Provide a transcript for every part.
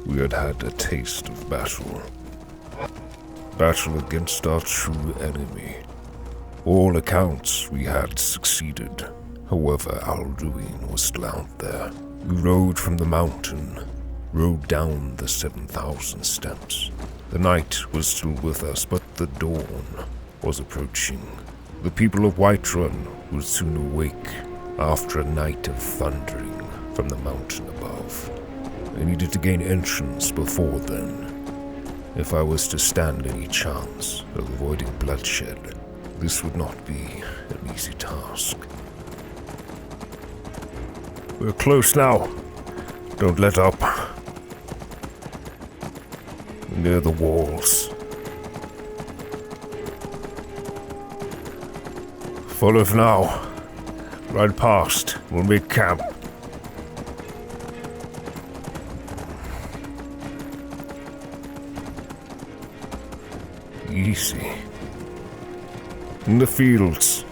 we had had a taste of battle. Battle against our true enemy. All accounts we had succeeded. However, our ruin was still out there. We rode from the mountain, rode down the 7,000 steps. The night was still with us, but the dawn was approaching. The people of Whiterun would soon awake after a night of thundering from the mountain above. I needed to gain entrance before then. If I was to stand any chance of avoiding bloodshed, this would not be an easy task. We're close now. Don't let up. Near the walls. Follow for now. Ride past. We'll make camp. Easy. In the fields.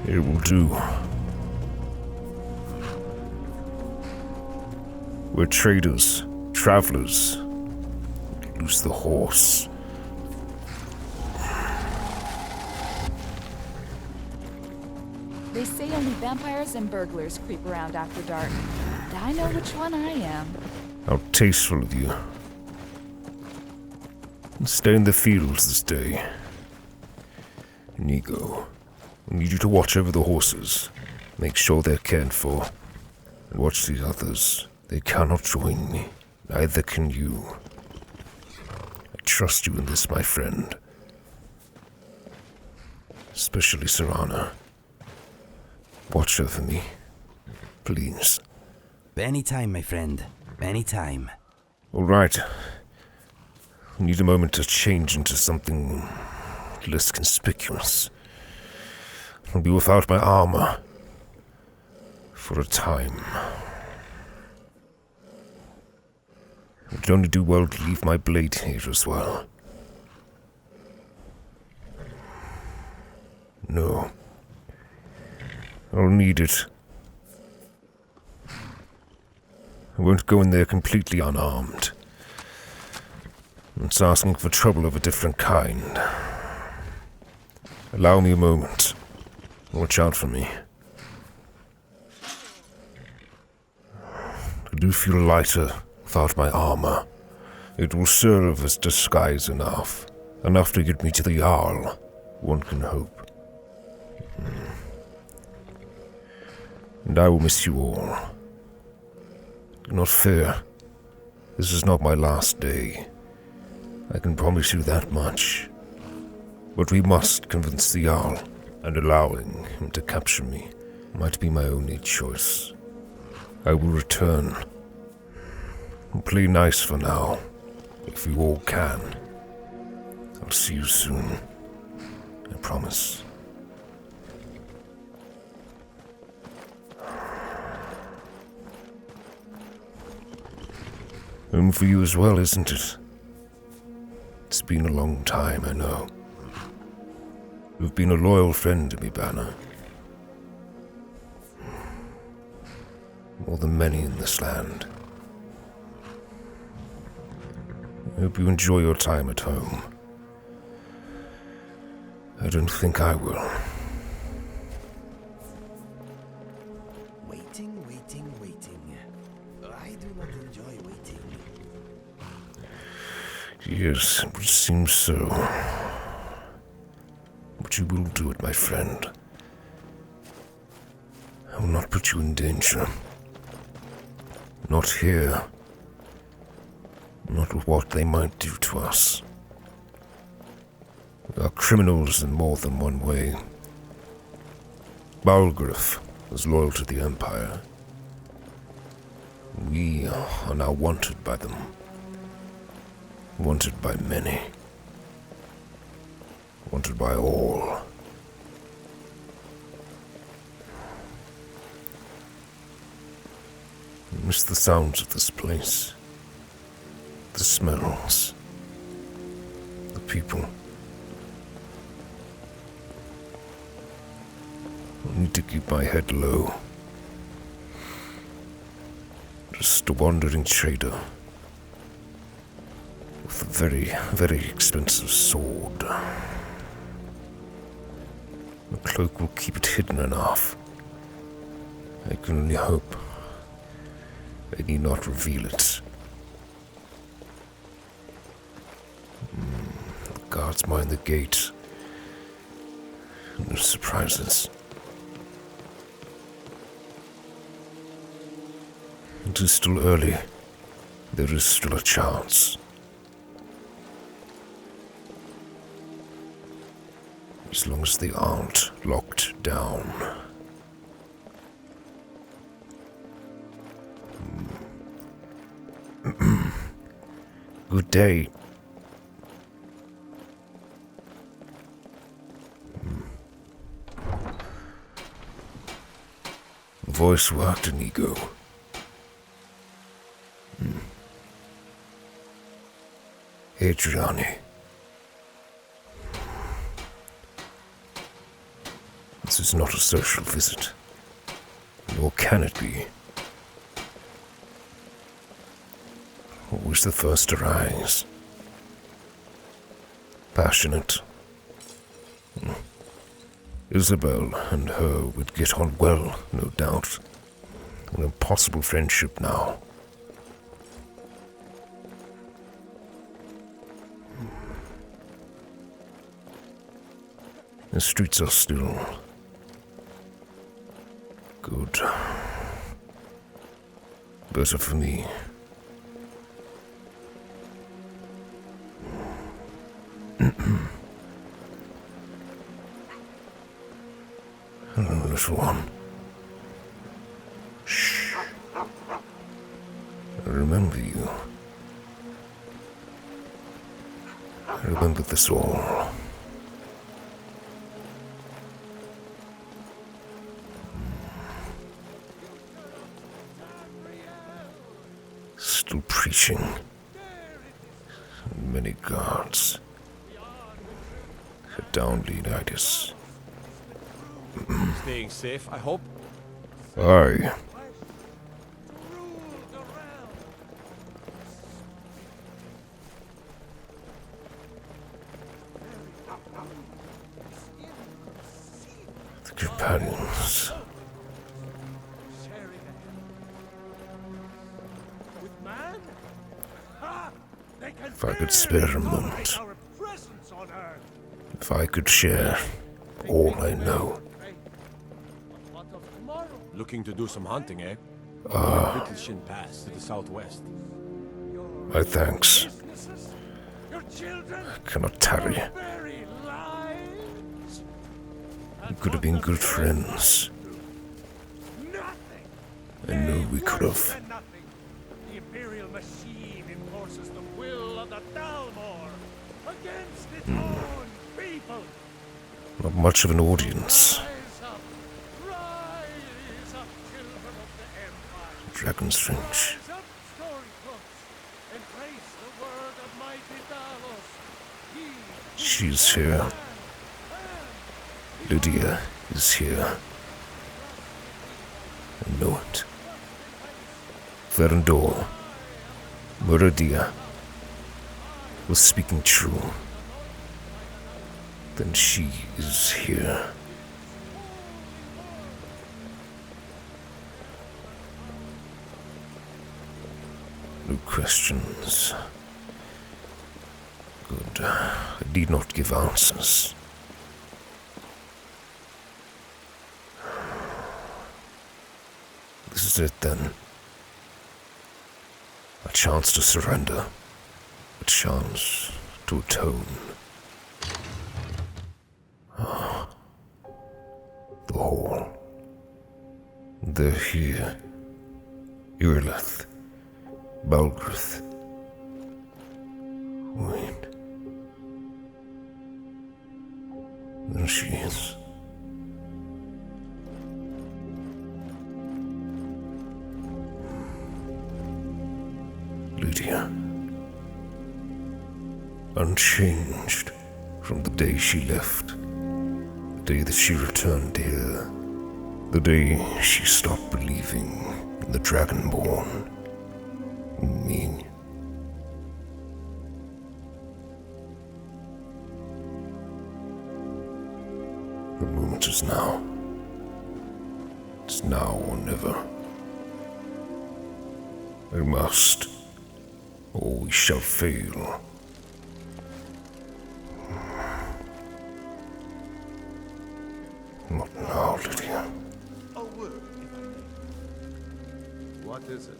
It will do. We're traders, travelers. Lose the horse. They say only vampires and burglars creep around after dark. And I know which one I am. How tasteful of you. Stay in the fields this day. Inigo, I need you to watch over the horses. Make sure they're cared for. And watch the others. They cannot join me. Neither can you. I trust you in this, my friend. Especially Serana. Watch over me. Please. Anytime, my friend. Anytime. All right. I need a moment to change into something less conspicuous. I'll be without my armor. For a time. It would only do well to leave my blade here as well. No. I'll need it. I won't go in there completely unarmed. It's asking for trouble of a different kind. Allow me a moment. Watch out for me. I do feel lighter without my armor. It will serve as disguise enough. Enough to get me to the Jarl, one can hope. And I will miss you all. Do not fear. This is not my last day. I can promise you that much. But we must convince the Jarl, and allowing him to capture me might be my only choice. I will return. Play nice for now, if you all can. I'll see you soon. I promise. Home for you as well, isn't it? It's been a long time, I know. You've been a loyal friend to me, Banner. More than many in this land. I hope you enjoy your time at home. I don't think I will. Waiting. I do not enjoy waiting. Yes, it would seem so. But you will do it, my friend. I will not put you in danger. Not here. Not with what they might do to us. We are criminals in more than one way. Balgruuf was loyal to the Empire. We are now wanted by them. Wanted by many. Wanted by all. I miss the sounds of this place. The smells. The people. I need to keep my head low. Just a wandering trader with a very, very expensive sword. The cloak will keep it hidden enough. I can only hope I need not reveal it. The guards mind the gate. No surprises. It is still early. There is still a chance. As long as they aren't locked down. Good day. The voice worked, Inigo. Adriani. This is not a social visit, nor can it be. Always the first to rise. Passionate. Isabel and her would get on well, no doubt. An impossible friendship now. The streets are still. Good. Better for me. Hello, little one. Shh. I remember you. I remember this all. Still preaching. Many guards. A down leaditis. Staying safe, I hope. Aye. The companions. If I could spare a moment. If I could share all I know. Looking to do some hunting, eh? Little Shin Pass to the southwest. My thanks. I cannot tarry. We could have been good friends. I know we could have. The Imperial machine enforces the will of the Dalmor against its own people. Not much of an audience. Rise up, children of the Empire. Dragon's Fringe. Rise up, Storycrooks. Embrace the word of mighty Dalos. He She's here. Lydia is here. I know it. Verandor, Muradia, was speaking true. Then she is here. No questions. Good. I need not give answers. This is it then. A chance to surrender. A chance to atone. The hall. They're here. Irileth. Balgrith. Wait. There she is. Lydia. Unchanged from the day she left. The day that she returned here. The day she stopped believing in the Dragonborn. me. The moment is now. It's now or never. I must, or we shall fail. Not now, Lydia. A word, if I may. What is it?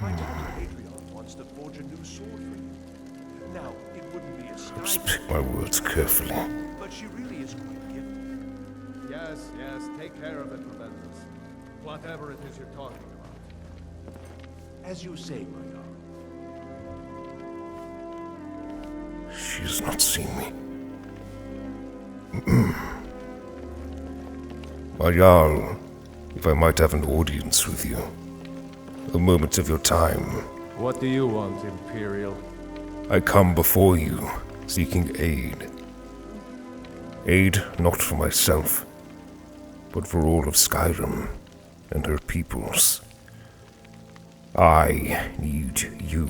My daughter Adrian wants to forge a new sword for you. Now, it wouldn't be a Let's Skyrim, pick my words carefully. but she really is quite gifted. Yes, take care of it, Relentless. Whatever it is you're talking about. As you say, my darling. She has not seen me. My Jarl, if I might have an audience with you. A moment of your time. What do you want, Imperial? I come before you, seeking aid. Aid not for myself, but for all of Skyrim and her peoples. I need you,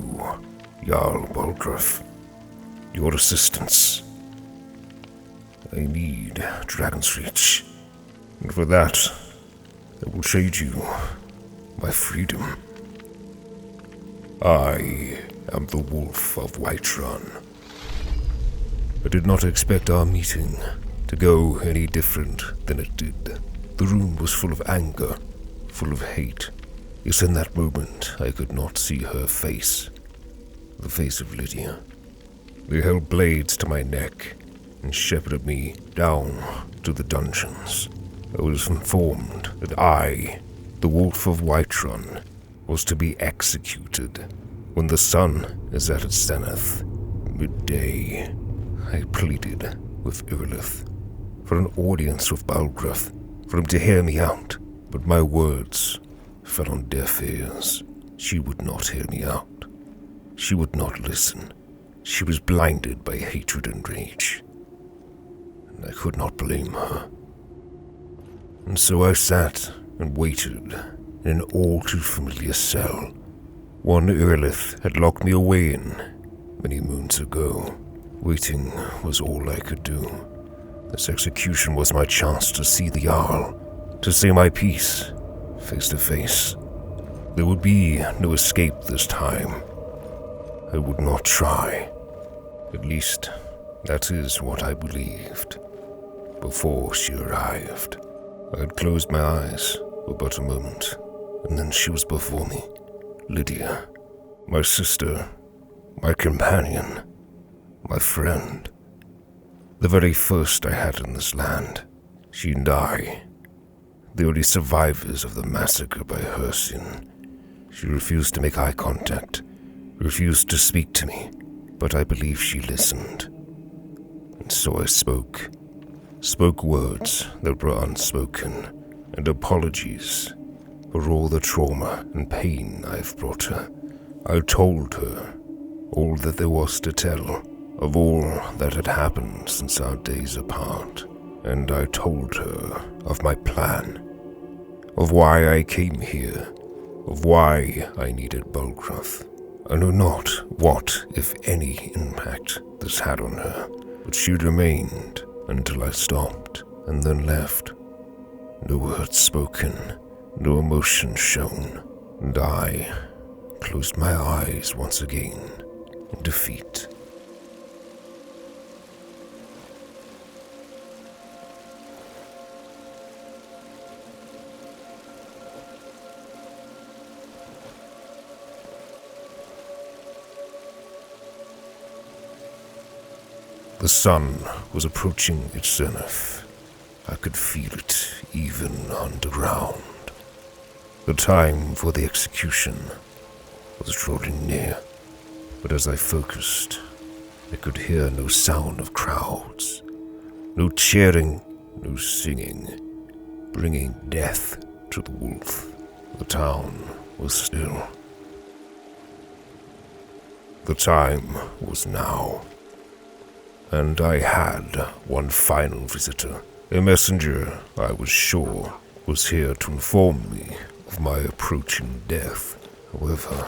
Jarl Balgruuf. Your assistance. I need Dragon's Reach, and for that, I will trade you my freedom. I am the Wolf of Whiterun. I did not expect our meeting to go any different than it did. The room was full of anger, full of hate. Yet in that moment, I could not see her face. The face of Lydia. They held blades to my neck and shepherded me down to the dungeons. I was informed that I, the Wolf of Whiterun, was to be executed when the sun is at its zenith, midday. I pleaded with Realistc for an audience with Balgruuf, for him to hear me out, but my words fell on deaf ears. She would not hear me out. She would not listen. She was blinded by hatred and rage, and I could not blame her. And so I sat and waited in an all-too-familiar cell, one Realistc had locked me away in many moons ago. Waiting was all I could do. This execution was my chance to see the Jarl, to say my piece, face to face. There would be no escape this time. I would not try. At least, that is what I believed. Before she arrived, I had closed my eyes for but a moment, and then she was before me. Lydia, my sister, my companion, my friend. The very first I had in this land. She and I, the only survivors of the massacre by Hircin. She refused to make eye contact, refused to speak to me, but I believe she listened. And so I spoke words that were unspoken, and apologies for all the trauma and pain I've brought her. I told her all that there was to tell, of all that had happened since our days apart, and I told her of my plan, of why I came here, of why I needed Balgruuf. I know not what, if any, impact this had on her, but she remained until I stopped, and then left. No words spoken, no emotion shown, and I closed my eyes once again in defeat. The sun was approaching its zenith. I could feel it even underground. The time for the execution was drawing near, but as I focused, I could hear no sound of crowds, no cheering, no singing, bringing death to the wolf. The town was still. The time was now. And I had one final visitor, a messenger I was sure was here to inform me of my approaching death. However,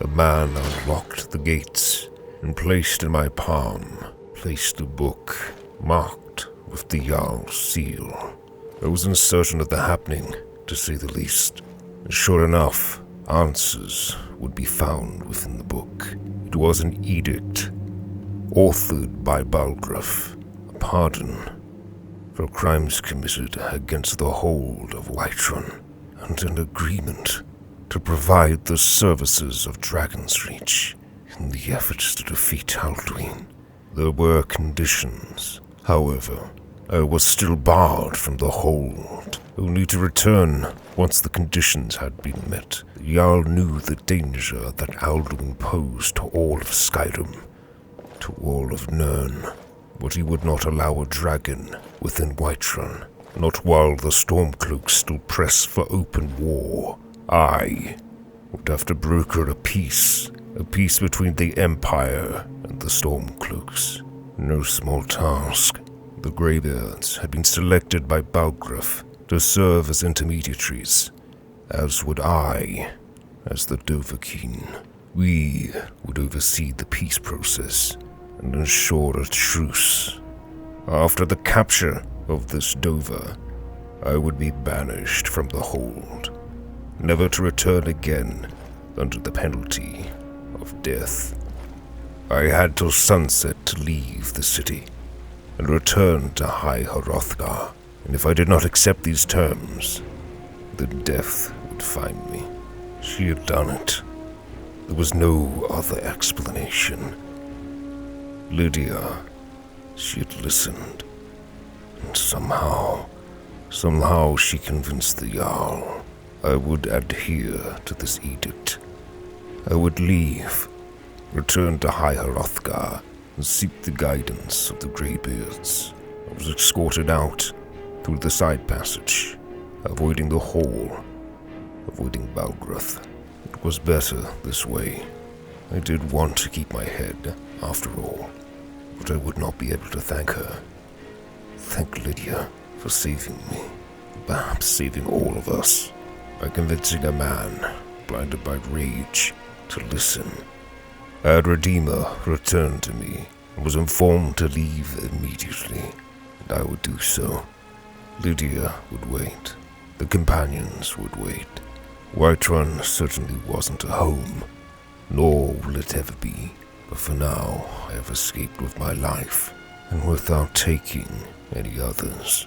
The man unlocked the gates and placed in my palm, placed a book marked with the Jarl's seal. I was uncertain of the happening, to say the least. And sure enough, answers would be found within the book. It was an edict, authored by Balgruuf, a pardon for crimes committed against the hold of Whiterun, and an agreement to provide the services of Dragon's Reach in the efforts to defeat Alduin. There were conditions. However, I was still barred from the hold, only to return once the conditions had been met. The Jarl knew the danger that Alduin posed to all of Skyrim, to all of Nirn, but he would not allow a dragon within Whiterun, not while the Stormcloaks still press for open war. I would have to broker a peace between the Empire and the Stormcloaks. No small task. The Greybeards had been selected by Balgruuf to serve as intermediaries, as would I, as the Dovahkiin. We would oversee the peace process and ensure a truce. After the capture of this Dova, I would be banished from the hold, never to return again under the penalty of death. I had till sunset to leave the city and return to High Hrothgar, and if I did not accept these terms, then death would find me. She had done it. There was no other explanation. Lydia, she had listened, and somehow she convinced the Jarl I would adhere to this edict. I would leave, return to High Hrothgar, and seek the guidance of the Greybeards. I was escorted out through the side passage, avoiding the hall, avoiding Balgruuf. It was better this way. I did want to keep my head, after all, but I would not be able to thank her. Thank Lydia for saving me, perhaps saving all of us, by convincing a man, blinded by rage, to listen. Our Redeemer returned to me and was informed to leave immediately, and I would do so. Lydia would wait. The companions would wait. Whiterun certainly wasn't a home, nor will it ever be, but for now I have escaped with my life, and without taking any others.